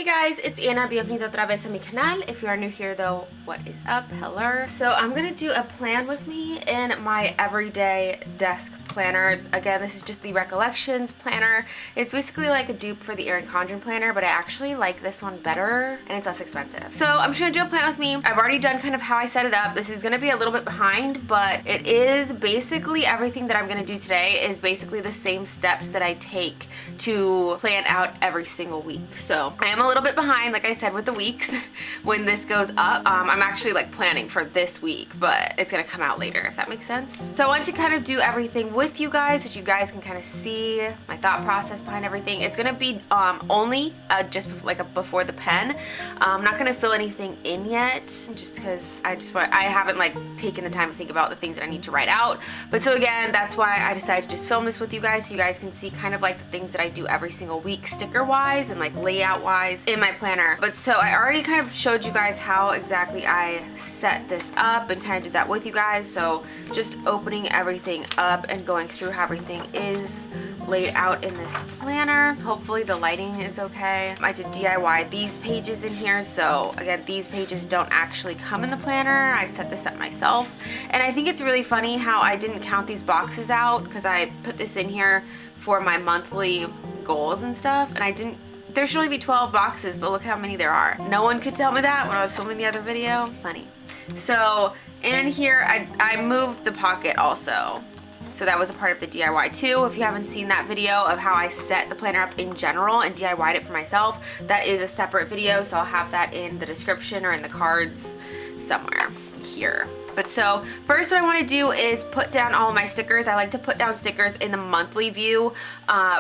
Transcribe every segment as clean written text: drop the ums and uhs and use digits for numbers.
guys, it's Anna. Bienvenido otra vez a mi canal. If you are new here though, what is up? Hello. So I'm gonna do a plan with me in my everyday desk planner. Again, this is just the Recollections planner. It's basically like a dupe for the Erin Condren planner, but I actually like this one better and it's less expensive. So I'm just gonna do a plan with me. I've already done kind of how I set it up. This is gonna be a little bit behind, but it is basically everything that I'm gonna do today is basically the same steps that I take to plan out every single week. So I am a little bit behind, like I said, with the weeks when this goes up. I'm actually like planning for this week, but it's gonna come out later, if that makes sense. So I want to kind of do everything with you guys so you guys can kind of see my thought process behind everything. It's gonna be only just like a before the pen. I'm not gonna fill anything in yet, just because I haven't like taken the time to think about the things that I need to write out. But so again, that's why I decided to just film this with you guys so you guys can see kind of like the things that I do every single week, sticker wise and like layout wise in my planner. But so I already kind of showed you guys how exactly I set this up and kind of did that with you guys. So just opening everything up and going through how everything is laid out in this planner. Hopefully the lighting is okay. I did DIY these pages in here, so again, these pages don't actually come in the planner. I set this up myself, and I think it's really funny how I didn't count these boxes out because I put this in here for my monthly goals and stuff, and I didn't. There should only be 12 boxes, but look how many there are. No one could tell me that when I was filming the other video. Funny. So in here, I moved the pocket also. So that was a part of the DIY too. If you haven't seen that video of how I set the planner up in general and DIY'd it for myself, that is a separate video, so I'll have that in the description or in the cards somewhere here. But so first what I want to do is put down all of my stickers. I like to put down stickers in the monthly view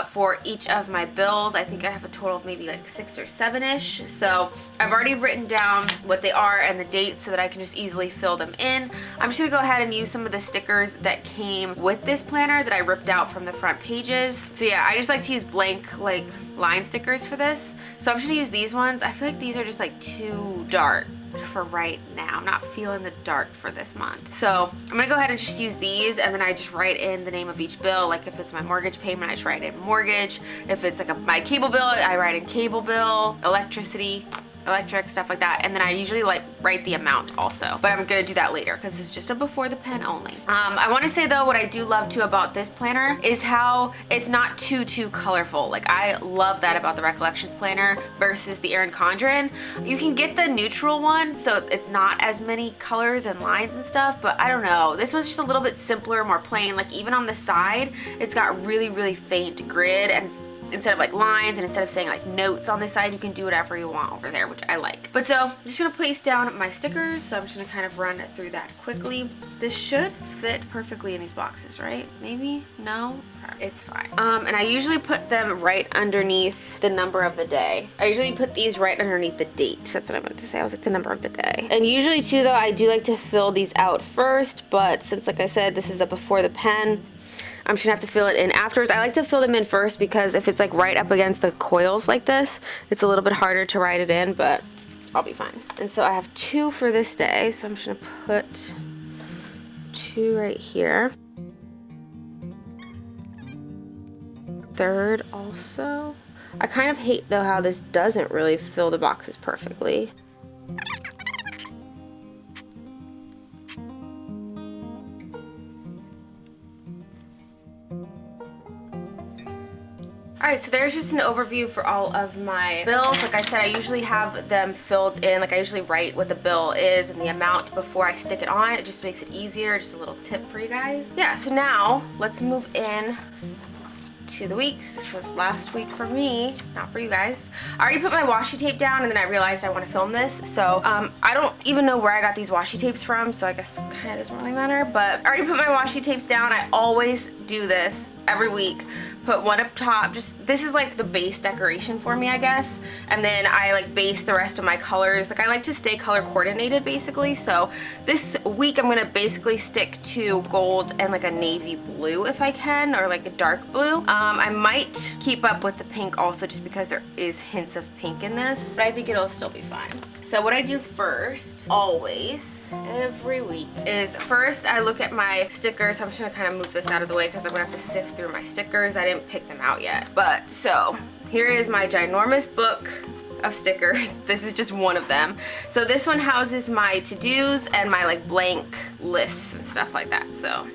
for each of my bills. I think I have a total of maybe like 6 or 7-ish. So I've already written down what they are and the dates so that I can just easily fill them in. I'm just gonna go ahead and use some of the stickers that came with this planner that I ripped out from the front pages. So yeah, I just like to use blank like line stickers for this. So I'm just gonna use these ones. I feel like these are just like too dark for right now. I'm not feeling the dark for this month. So I'm gonna go ahead and just use these, and then I just write in the name of each bill. Like if it's my mortgage payment, I just write in mortgage. If it's like my cable bill, I write in cable bill, electric, stuff like that. And then I usually like write the amount also, but I'm gonna do that later because it's just a before the pen only. I want to say though, what I do love too about this planner is how it's not too colorful. Like I love that about the Recollections planner versus the Erin Condren. You can get the neutral one, so it's not as many colors and lines and stuff, but I don't know. This one's just a little bit simpler, more plain. Like even on the side, it's got really faint grid, and it's, instead of like lines and instead of saying like notes on this side, you can do whatever you want over there, which I like. But so I'm just gonna place down my stickers. So I'm just gonna kind of run through that quickly. This should fit perfectly in these boxes, right? Maybe? No? It's fine. And I usually put them right underneath the number of the day. I usually put these right underneath the date. That's what I meant to say. I was like the number of the day. And usually too though, I do like to fill these out first, but since like I said, this is a before the pen, I'm just gonna have to fill it in afterwards. I like to fill them in first because if it's like right up against the coils like this, it's a little bit harder to write it in, but I'll be fine. And so I have 2 for this day, so I'm just gonna put 2 right here. 3rd also. I kind of hate though how this doesn't really fill the boxes perfectly. Alright, so there's just an overview for all of my bills. Like I said, I usually have them filled in. Like I usually write what the bill is and the amount before I stick it on. It just makes it easier. Just a little tip for you guys. Yeah, so now let's move in to the weeks. This was last week for me, not for you guys. I already put my washi tape down and then I realized I want to film this. So I don't even know where I got these washi tapes from, so I guess it kind of doesn't really matter. But I already put my washi tapes down. I always do this every week. Put one up top. Just this is like the base decoration for me, I guess. And then I like base the rest of my colors. Like I like to stay color coordinated basically. So this week I'm gonna basically stick to gold and like a navy blue if I can, or like a dark blue. I might keep up with the pink also just because there is hints of pink in this, but I think it'll still be fine. So what I do first, always, every week, is first I look at my stickers. I'm just gonna kind of move this out of the way because I'm gonna have to sift through my stickers. I didn't pick them out yet. But so here is my ginormous book of stickers. This is just one of them. So this one houses my to-dos and my like blank lists and stuff like that. So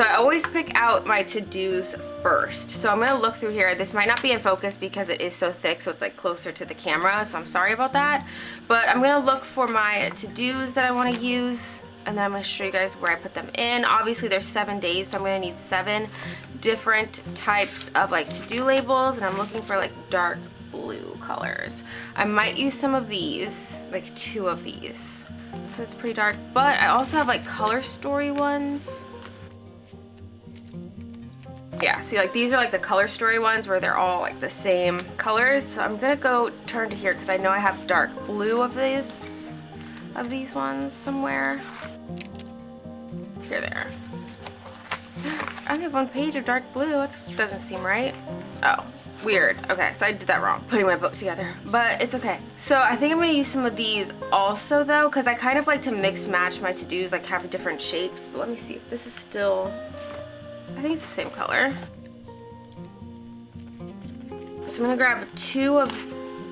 I always pick out my to-dos first. So I'm gonna look through here. This might not be in focus because it is so thick, so it's like closer to the camera, so I'm sorry about that. But I'm gonna look for my to-dos that I wanna use, and then I'm gonna show you guys where I put them in. Obviously there's 7 days, so I'm gonna need 7 different types of like to-do labels, and I'm looking for like dark blue colors. I might use some of these, like 2 of these. So it's pretty dark, but I also have like color story ones. Yeah, see, like these are like the color story ones where they're all like the same colors. So I'm gonna go turn to here because I know I have dark blue of these ones somewhere. Here they are. I only have 1 page of dark blue. That doesn't seem right. Oh, weird. Okay, so I did that wrong, putting my book together, but it's okay. So I think I'm gonna use some of these also though, because I kind of like to mix match my to-dos, like have different shapes. But let me see if this is still, I think it's the same color. So I'm gonna grab 2 of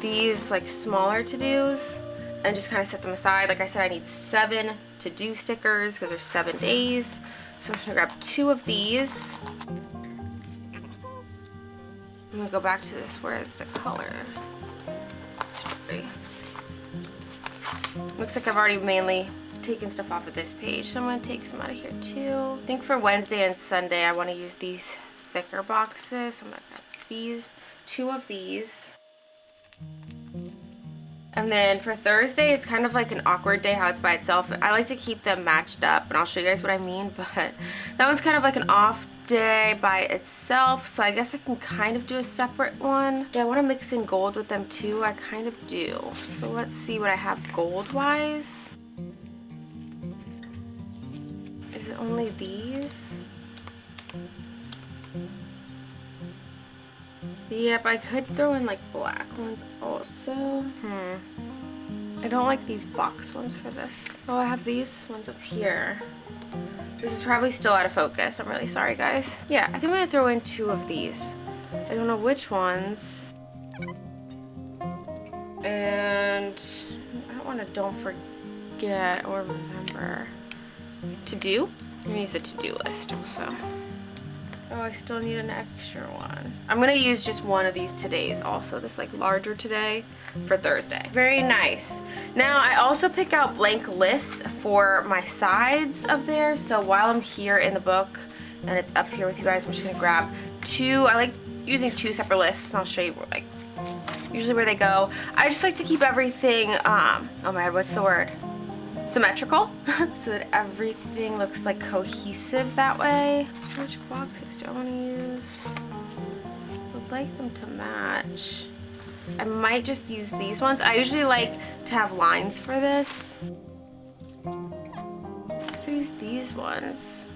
these like smaller to-dos and just kind of set them aside. Like I said, I need 7 to-do stickers because there's 7 days. So I'm just gonna grab 2 of these. I'm gonna go back to this where it's the color. Looks like I've already mainly taken stuff off of this page, so I'm gonna take some out of here too. I think for Wednesday and Sunday I want to use these thicker boxes. So I'm gonna grab these, 2 of these. And then for Thursday, it's kind of like an awkward day how it's by itself. I like to keep them matched up, and I'll show you guys what I mean, but that one's kind of like an off day by itself, so I guess I can kind of do a separate one. Do I want to mix in gold with them too? I kind of do. So let's see what I have gold-wise. Is it only these? Yep, I could throw in like black ones also. I don't like these box ones for this. Oh, I have these ones up here. This is probably still out of focus. I'm really sorry, guys. Yeah, I think I'm gonna throw in 2 of these. I don't know which ones. And I don't want to don't forget or remember. To do? I'm gonna use a to-do list also. Oh, I still need an extra one. I'm gonna use just 1 of these todays also, this like larger today for Thursday. Very nice. Now I also pick out blank lists for my sides of there. So while I'm here in the book and it's up here with you guys, I'm just gonna grab 2. I like using 2 separate lists, and I'll show you where, like usually where they go. I just like to keep everything, oh my god, what's the word? Symmetrical, so that everything looks like cohesive that way. Which boxes do I want to use? I would like them to match. I might just use these ones. I usually like to have lines for this. I could use these ones.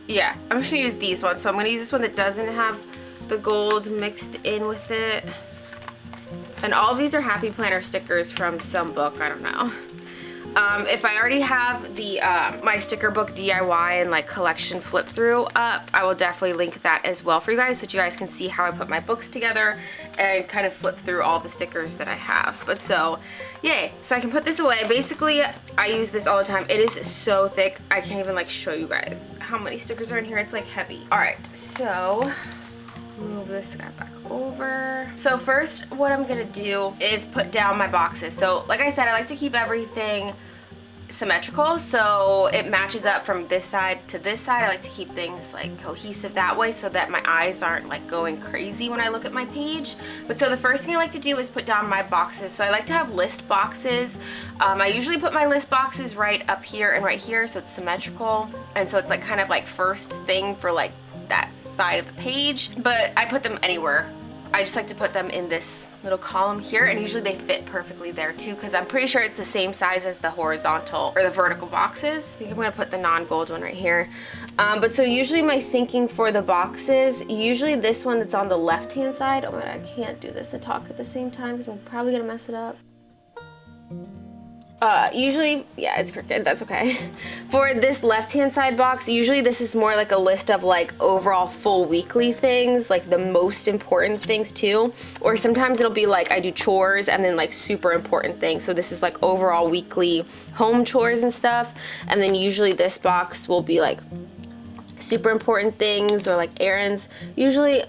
Yeah, I'm just gonna use these ones. So I'm gonna use this one that doesn't have the gold mixed in with it. And all of these are Happy Planner stickers from some book, I don't know. If I already have the my sticker book DIY and like collection flip through up, I will definitely link that as well for you guys so that you guys can see how I put my books together and kind of flip through all the stickers that I have. But so, yay. So I can put this away. Basically, I use this all the time. It is so thick. I can't even like show you guys how many stickers are in here. It's like heavy. All right, so move this guy back over. So first what I'm gonna do is put down my boxes. So like I said, I like to keep everything symmetrical so it matches up from this side to this side. I like to keep things like cohesive that way so that my eyes aren't like going crazy when I look at my page. But so the first thing I like to do is put down my boxes. So I like to have list boxes. I usually put my list boxes right up here and right here so it's symmetrical, and so it's like kind of like first thing for like that side of the page, but I put them anywhere. I just like to put them in this little column here, and usually they fit perfectly there too because I'm pretty sure it's the same size as the horizontal or the vertical boxes. I think I'm gonna put the non-gold one right here. But so usually my thinking for the boxes, usually this one that's on the left hand side, oh my god, I can't do this and talk at the same time because I'm probably gonna mess it up. Usually, yeah, it's crooked, that's okay. For this left-hand side box, usually this is more like a list of like overall full weekly things, like the most important things too. Or sometimes it'll be like I do chores and then like super important things. So this is like overall weekly home chores and stuff. And then usually this box will be like super important things or like errands. Usually,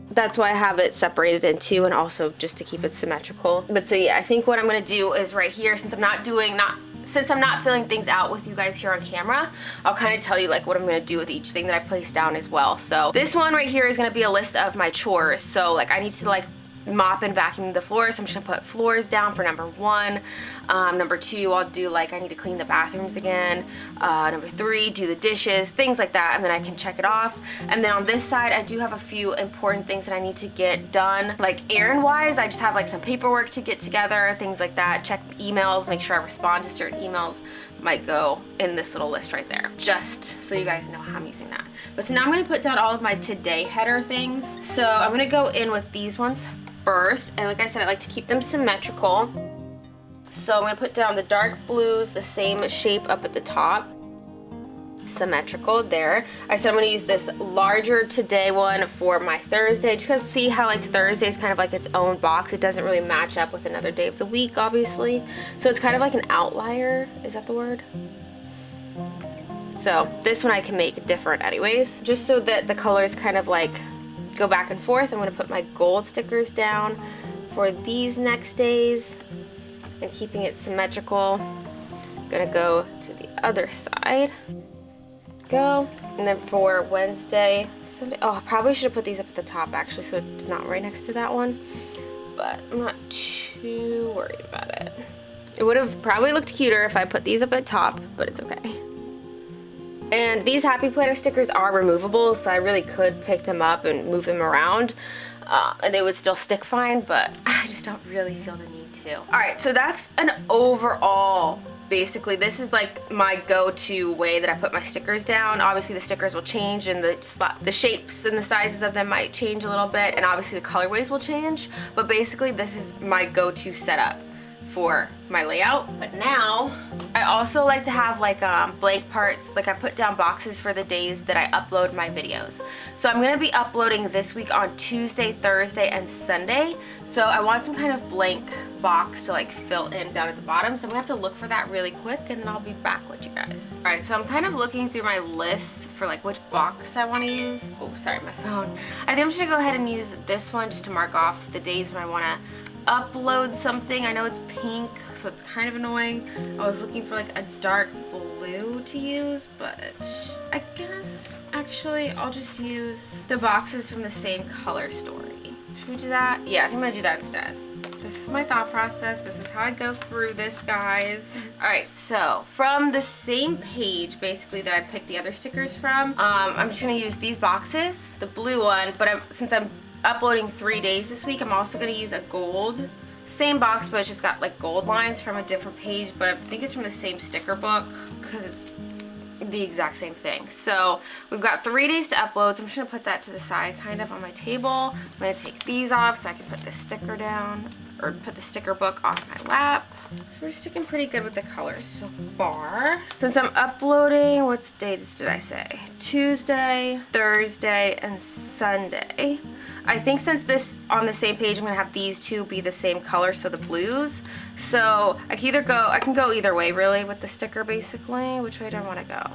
that's why I have it separated in two, and also just to keep it symmetrical. But so yeah, I think what I'm gonna do is right here, since I'm not filling things out with you guys here on camera, I'll kind of tell you like what I'm gonna do with each thing that I place down as well. So this one right here is gonna be a list of my chores. So like I need to like mop and vacuum the floors, so I'm just gonna put floors down for number 1. Number 2, I'll do like I need to clean the bathrooms again. Number 3, do the dishes, things like that, and then I can check it off. And then on this side, I do have a few important things that I need to get done, like errand wise. I just have like some paperwork to get together, things like that. Check emails, make sure I respond to certain emails. Might go in this little list right there, just so you guys know how I'm using that. But so now I'm gonna put down all of my today header things. So I'm gonna go in with these ones first, and like I said, I like to keep them symmetrical. So I'm gonna put down the dark blues, the same shape up at the top, symmetrical there. I said I'm gonna use this larger today one for my Thursday, just because see how like Thursday is kind of like its own box. It doesn't really match up with another day of the week, obviously. So it's kind of like an outlier, is that the word? So this one I can make different anyways, just so that the colors kind of like go back and forth. I'm gonna put my gold stickers down for these next days and keeping it symmetrical. I'm gonna go to the other side. Go. And then for Wednesday, Sunday, oh, I probably should have put these up at the top actually, so it's not right next to that one. But I'm not too worried about it. It would have probably looked cuter if I put these up at top, but it's okay. And these Happy Planner stickers are removable, so I really could pick them up and move them around, and they would still stick fine, but I just don't really feel the need to. All right, so that's an overall, basically, this is like my go-to way that I put my stickers down. Obviously the stickers will change, and the shapes and the sizes of them might change a little bit, and obviously the colorways will change, but basically this is my go-to setup for my layout. But now I also like to have like blank parts, like I put down boxes for the days that I upload my videos. So I'm gonna be uploading this week on Tuesday, Thursday, and Sunday. So I want some kind of blank box to like fill in down at the bottom. So I'm gonna have to look for that really quick, and then I'll be back with you guys. All right, so I'm kind of looking through my lists for like which box I want to use. Oh, sorry, my phone. I think I'm just gonna go ahead and use this one just to mark off the days when I wanna upload something. I know it's pink, so it's kind of annoying. I was looking for like a dark blue to use, but I guess actually I'll just use the boxes from the same color story. Should we do that? Yeah, I think I'm gonna do that instead. This is my thought process. This is how I go through this, guys. All right, so from the same page, basically, that I picked the other stickers from, I'm just gonna use these boxes, the blue one, but since I'm uploading 3 days this week, I'm also going to use a gold, same box, but it's just got like gold lines from a different page, but I think it's from the same sticker book because it's the exact same thing. So we've got 3 days to upload, so I'm just going to put that to the side kind of on my table. I'm going to take these off so I can put this sticker down, or put the sticker book off my lap. So we're sticking pretty good with the colors so far. Since I'm uploading, what days did I say? Tuesday, Thursday, and Sunday. I think since this on the same page, I'm gonna have these two be the same color, so the blues. So I can go either way really with the sticker basically. Which way do I wanna go?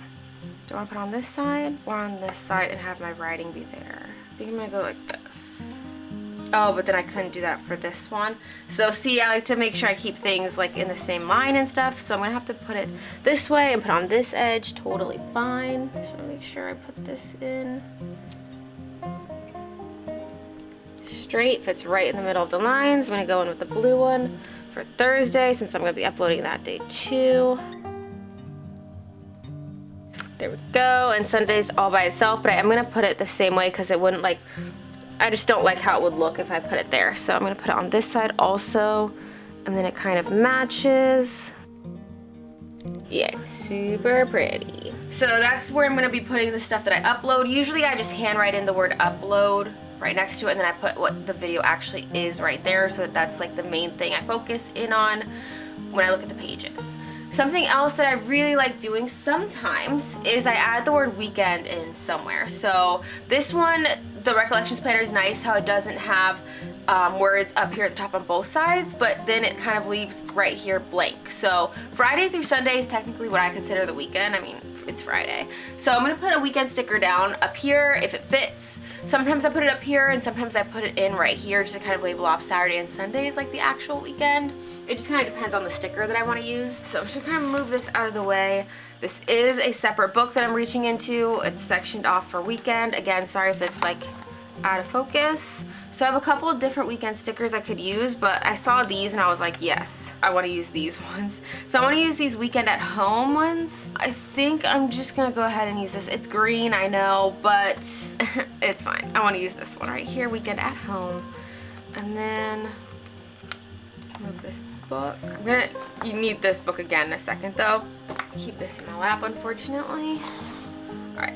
Do I wanna put it on this side or on this side and have my writing be there? I think I'm gonna go like this. Oh, but then I couldn't do that for this one. So see, I like to make sure I keep things like in the same line and stuff. So I'm gonna have to put it this way and put on this edge, totally fine. Just wanna make sure I put this in straight, fits right in the middle of the lines. I'm gonna go in with the blue one for Thursday, since I'm gonna be uploading that day too. There we go, and Sunday's all by itself, but I'm gonna put it the same way because it wouldn't like, I just don't like how it would look if I put it there. So I'm gonna put it on this side also, and then it kind of matches. Yeah, super pretty. So that's where I'm gonna be putting the stuff that I upload. Usually I just handwrite in the word upload right next to it, and then I put what the video actually is right there, so that's like the main thing I focus in on. when I look at the pages. Something else that I really like doing sometimes is I add the word weekend in somewhere. So this one, the Recollections planner, is nice how it doesn't have words up here at the top on both sides, but then it kind of leaves right here blank. So Friday through Sunday is technically what I consider the weekend. I mean, it's Friday. So I'm gonna put a weekend sticker down up here if it fits. Sometimes I put it up here and sometimes I put it in right here just to kind of label off Saturday and Sunday as like the actual weekend. It just kind of depends on the sticker that I want to use. So I'm just gonna kind of move this out of the way. This is a separate book that I'm reaching into. It's sectioned off for weekend. Again, sorry if it's like out of focus. So I have a couple of different weekend stickers I could use, but I saw these and I was like, yes, I want to use these ones. So I want to use these weekend at home ones. I think I'm just gonna go ahead and use this. It's green, I know, but it's fine. I want to use this one right here, weekend at home. And then move this book. You need this book again in a second though. Keep this in my lap, unfortunately. All right,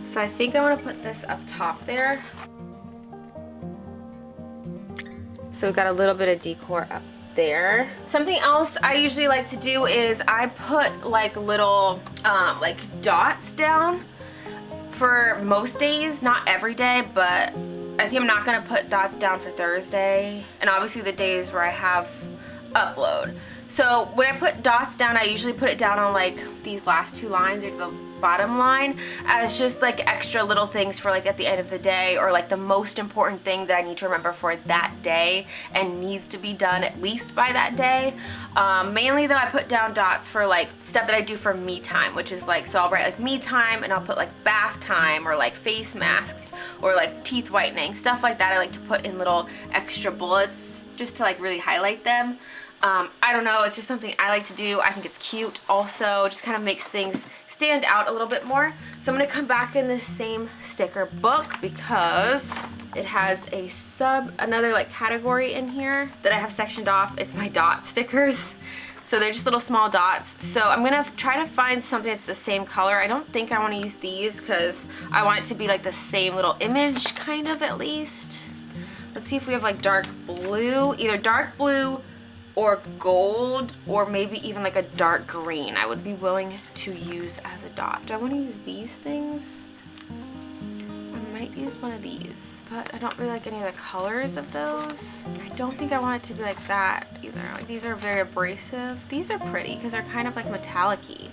so I think I want to put this up top there. So we've got a little bit of decor up there. Something else I usually like to do is I put like little like dots down for most days, not every day, but I think I'm not gonna put dots down for Thursday and obviously the days where I have upload. So when I put dots down, I usually put it down on like these last two lines or the bottom line as just like extra little things for like at the end of the day, or like the most important thing that I need to remember for that day and needs to be done at least by that day. Mainly though, I put down dots for like stuff that I do for me time, which is like, so I'll write like me time and I'll put like bath time or like face masks or like teeth whitening, stuff like that. I like to put in little extra bullets just to like really highlight them. I don't know, it's just something I like to do. I think it's cute also, just kind of makes things stand out a little bit more. So I'm going to come back in this same sticker book because it has another like category in here that I have sectioned off. It's my dot stickers. So they're just little small dots. So I'm gonna try to find something that's the same color. I don't think I want to use these because I want it to be like the same little image kind of at least. Let's see if we have like dark blue, either dark blue or gold, or maybe even like a dark green I would be willing to use as a dot. Do I want to use these things? I might use one of these, but I don't really like any of the colors of those. I don't think I want it to be like that either. Like these are very abrasive. These are pretty because they're kind of like metallic-y.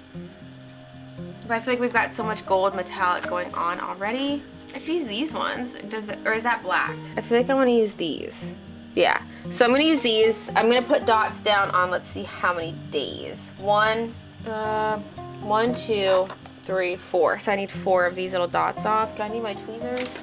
But I feel like we've got so much gold metallic going on already. I could use these ones. Or is that black? I feel like I want to use these. Yeah, so I'm gonna use these. I'm gonna put dots down on, let's see how many days. 1, 2, 3, 4. So I need 4 of these little dots off. Do I need my tweezers?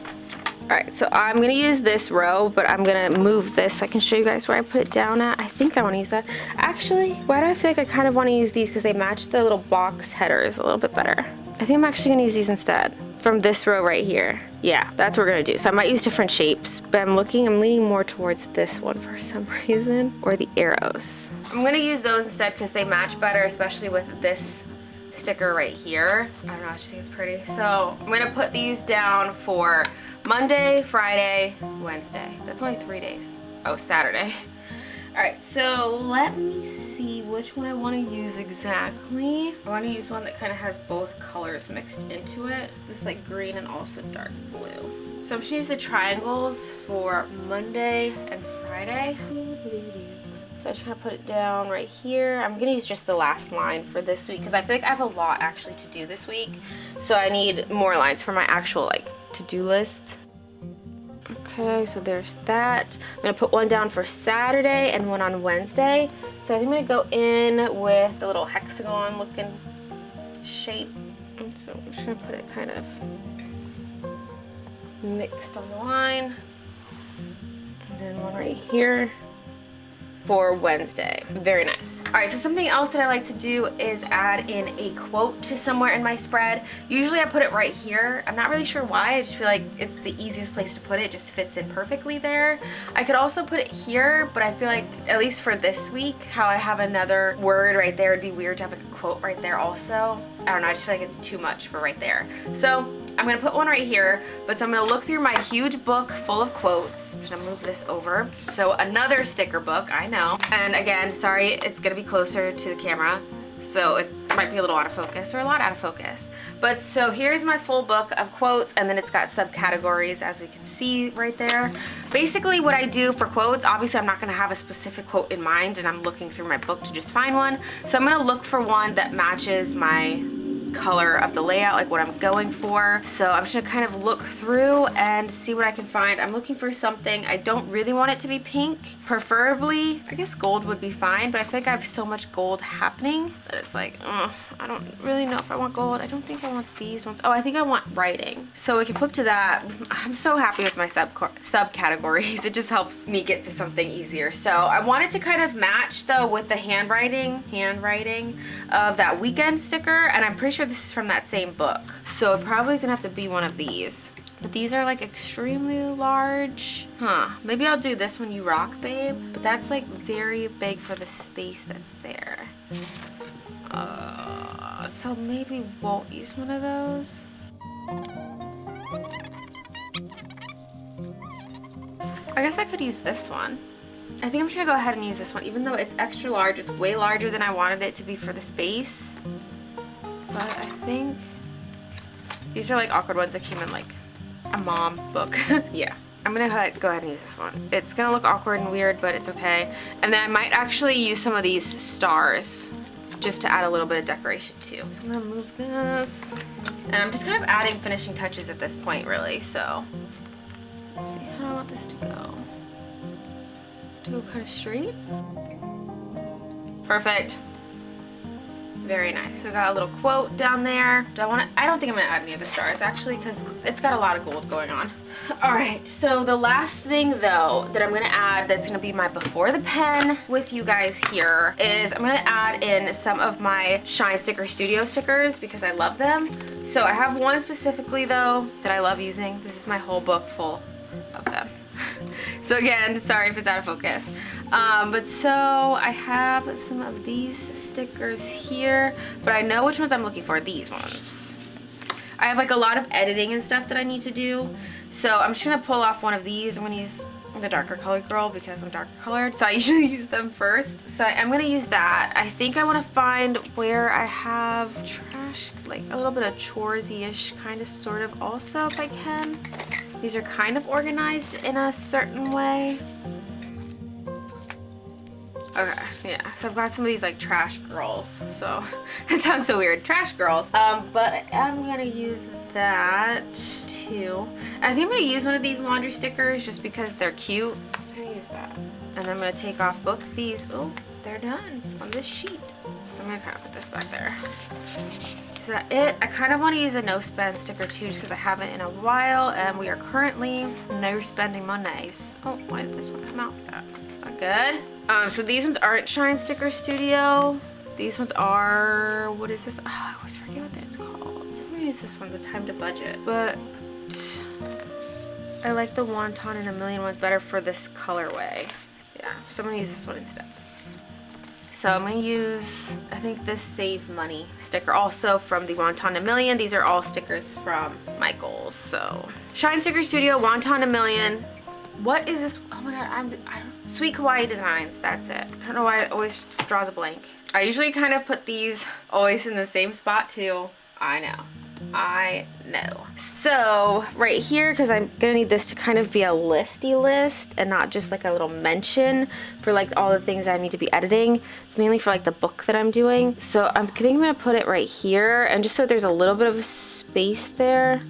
All right, so I'm gonna use this row, but I'm gonna move this so I can show you guys where I put it down at. I think I wanna use that. Actually, why do I feel like I kind of wanna use these because they match the little box headers a little bit better. I think I'm actually gonna use these instead. From this row right here. Yeah, that's what we're gonna do. So I might use different shapes, but I'm leaning more towards this one for some reason, or the arrows. I'm gonna use those instead because they match better, especially with this sticker right here. I don't know, I just think it's pretty. So I'm gonna put these down for Monday, Friday, Wednesday. That's only 3 days. Oh, Saturday. All right, so let me see which one I want to use exactly. I want to use one that kind of has both colors mixed into it. This like green and also dark blue. So I'm just going to use the triangles for Monday and Friday. So I'm just going to put it down right here. I'm going to use just the last line for this week because I feel like I have a lot actually to do this week. So I need more lines for my actual like to-do list. Okay, so there's that. I'm gonna put one down for Saturday and one on Wednesday. So I think I'm gonna go in with the little hexagon looking shape. And so I'm just gonna put it kind of mixed on the line. And then one right here for Wednesday. Very nice. All right, so something else that I like to do is add in a quote to somewhere in my spread. Usually I put it right here. I'm not really sure why. I just feel like it's the easiest place to put it. It just fits in perfectly there. I could also put it here, but I feel like, at least for this week, how I have another word right there, it'd be weird to have a quote right there also. I don't know, I just feel like it's too much for right there. So I'm gonna put one right here, but so I'm gonna look through my huge book full of quotes. I'm just gonna move this over. So another sticker book, I know. And again, sorry, it's gonna be closer to the camera. So it might be a little out of focus or a lot out of focus. But so here's my full book of quotes, and then it's got subcategories as we can see right there. Basically what I do for quotes, obviously I'm not gonna have a specific quote in mind and I'm looking through my book to just find one. So I'm gonna look for one that matches my color of the layout, like what I'm going for. So I'm just gonna kind of look through and see what I can find. I'm looking for something, I don't really want it to be pink. Preferably, I guess gold would be fine, but I think I have so much gold happening that it's like, I don't really know if I want gold. I don't think I want these ones. Oh, I think I want writing. So we can flip to that. I'm so happy with my subcategories. It just helps me get to something easier. So I wanted to kind of match though with the handwriting of that weekend sticker, and I'm pretty sure this is from that same book. So it probably is gonna have to be one of these. But these are like extremely large. Maybe I'll do this one, You Rock Babe. But that's like very big for the space that's there. So maybe won't use one of those. I guess I could use this one. I think I'm just gonna go ahead and use this one. Even though it's extra large, it's way larger than I wanted it to be for the space. But I think these are like awkward ones that came in like a mom book. Yeah, I'm gonna go ahead and use this one. It's gonna look awkward and weird, but it's okay. And then I might actually use some of these stars just to add a little bit of decoration too. So I'm gonna move this. And I'm just kind of adding finishing touches at this point, really. So let's see how I want this to go. To go kind of straight. Perfect. Very nice. So we got a little quote down there. I don't think I'm gonna add any of the stars actually, because it's got a lot of gold going on. All right, so the last thing though that I'm gonna add that's gonna be my before the pen with you guys here is I'm gonna add in some of my Shine Sticker Studio stickers because I love them. So I have one specifically though that I love using. This is my whole book full of them. So again, sorry if it's out of focus. But so I have some of these stickers here, but I know which ones I'm looking for, these ones. I have like a lot of editing and stuff that I need to do. So I'm just gonna pull off one of these. I'm gonna use the darker colored girl because I'm darker colored. So I usually use them first. So I'm gonna use that. I think I wanna find where I have trash, like a little bit of choresy-ish kind of sort of also if I can. These are kind of organized in a certain way. Okay, yeah, so I've got some of these like trash girls. So it sounds so weird, trash girls. But I'm gonna use that too. I think I'm gonna use one of these laundry stickers just because they're cute. I'm gonna use that. And then I'm gonna take off both of these. Oh, they're done on this sheet. So I'm gonna kind of put this back there. Is that it? I kind of want to use a no spend sticker too just because I haven't in a while and we are currently no spending Mondays. Oh, why did this one come out like that? Not good. So these ones aren't Shine Sticker Studio. These ones are, what is this? Oh, I always forget what that's called. I'm gonna use this one, the Time to Budget. But I like the Wonton and a million ones better for this colorway. Yeah, so I'm gonna use this one instead. So I'm gonna use, I think this Save Money sticker also from the Wonton a Million. These are all stickers from Michaels. So Shine Sticker Studio, Wonton a Million. What is this? Oh my God, I don't, Sweet Kawaii Designs, that's it. I don't know why it always just draws a blank. I usually kind of put these always in the same spot too. I know. So right here, because I'm gonna need this to kind of be a listy list and not just like a little mention for like all the things I need to be editing. It's mainly for like the book that I'm doing. So I think I'm gonna put it right here, and just so there's a little bit of space there.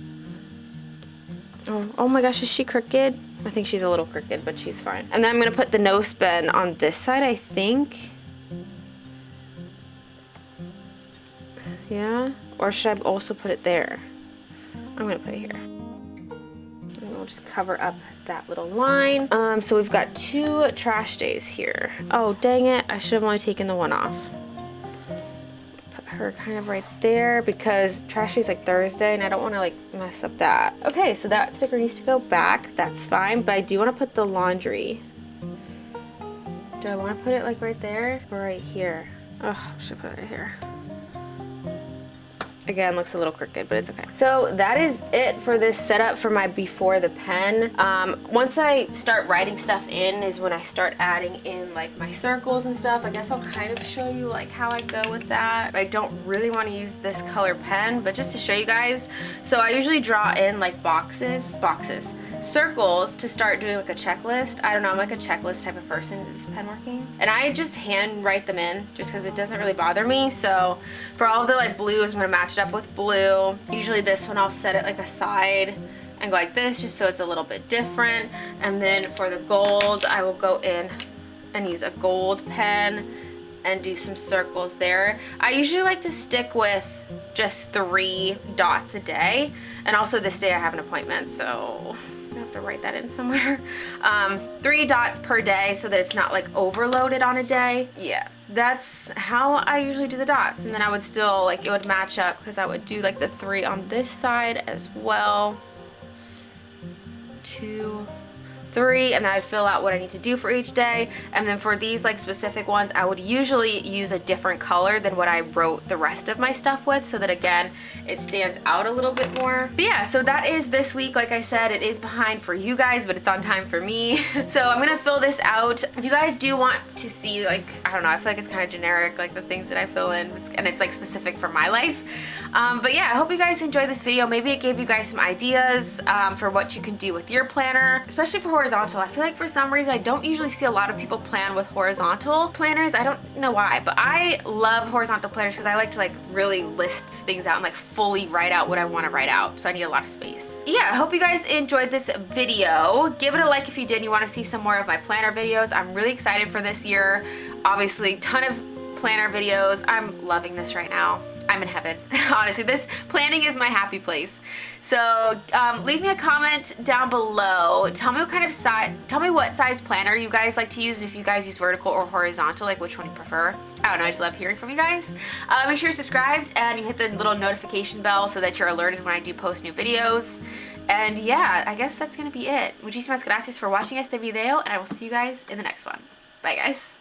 Oh my gosh, is she crooked? I think she's a little crooked, but she's fine. And then I'm gonna put the no spin on this side, I think. Yeah, or should I also put it there? I'm gonna put it here. And we'll just cover up that little line. So we've got 2 trash days here. Oh, dang it, I should have only taken the one off. Put her kind of right there because trash day is like Thursday and I don't wanna like mess up that. Okay, so that sticker needs to go back, that's fine, but I do wanna put the laundry. Do I wanna put it like right there or right here? Oh, I should put it right here. Again, looks a little crooked, but it's okay. So that is it for this setup for my before the pen. Once I start writing stuff in is when I start adding in like my circles and stuff. I guess I'll kind of show you like how I go with that. I don't really want to use this color pen, but just to show you guys. So I usually draw in like circles to start doing like a checklist. I don't know, I'm like a checklist type of person. Is this pen working? And I just hand write them in just because it doesn't really bother me. So for all of the like blues, I'm gonna match it up with blue. Usually this one I'll set it like aside and go like this just so it's a little bit different. And then for the gold, I will go in and use a gold pen and do some circles there. I usually like to stick with just 3 dots a day. And also this day I have an appointment, so I'm gonna have to write that in somewhere. 3 dots per day so that it's not like overloaded on a day. Yeah, that's how I usually do the dots. And then I would still like, it would match up because I would do like the 3 on this side as well. 2, 3, and then I'd fill out what I need to do for each day. And then for these like specific ones, I would usually use a different color than what I wrote the rest of my stuff with, so that again, it stands out a little bit more. But yeah, so that is this week. Like I said, it is behind for you guys, but it's on time for me. So I'm gonna fill this out. If you guys do want to see, like, I don't know, I feel like it's kind of generic, like the things that I fill in, and it's like specific for my life. But yeah, I hope you guys enjoyed this video. Maybe it gave you guys some ideas for what you can do with your planner, especially for horizontal. I feel like for some reason I don't usually see a lot of people plan with horizontal planners. I don't know why, but I love horizontal planners because I like to like really list things out and like fully write out what I want to write out. So I need a lot of space. Yeah, I hope you guys enjoyed this video. Give it a like if you did and you want to see some more of my planner videos. I'm really excited for this year. Obviously, ton of planner videos. I'm loving this right now. I'm in heaven. Honestly, this planning is my happy place. So leave me a comment down below. Tell me what kind of size, tell me what size planner you guys like to use, if you guys use vertical or horizontal, like which one you prefer. I don't know, I just love hearing from you guys. Make sure you're subscribed and you hit the little notification bell so that you're alerted when I do post new videos. And yeah, I guess that's gonna be it. Muchísimas gracias for watching este video, and I will see you guys in the next one. Bye guys.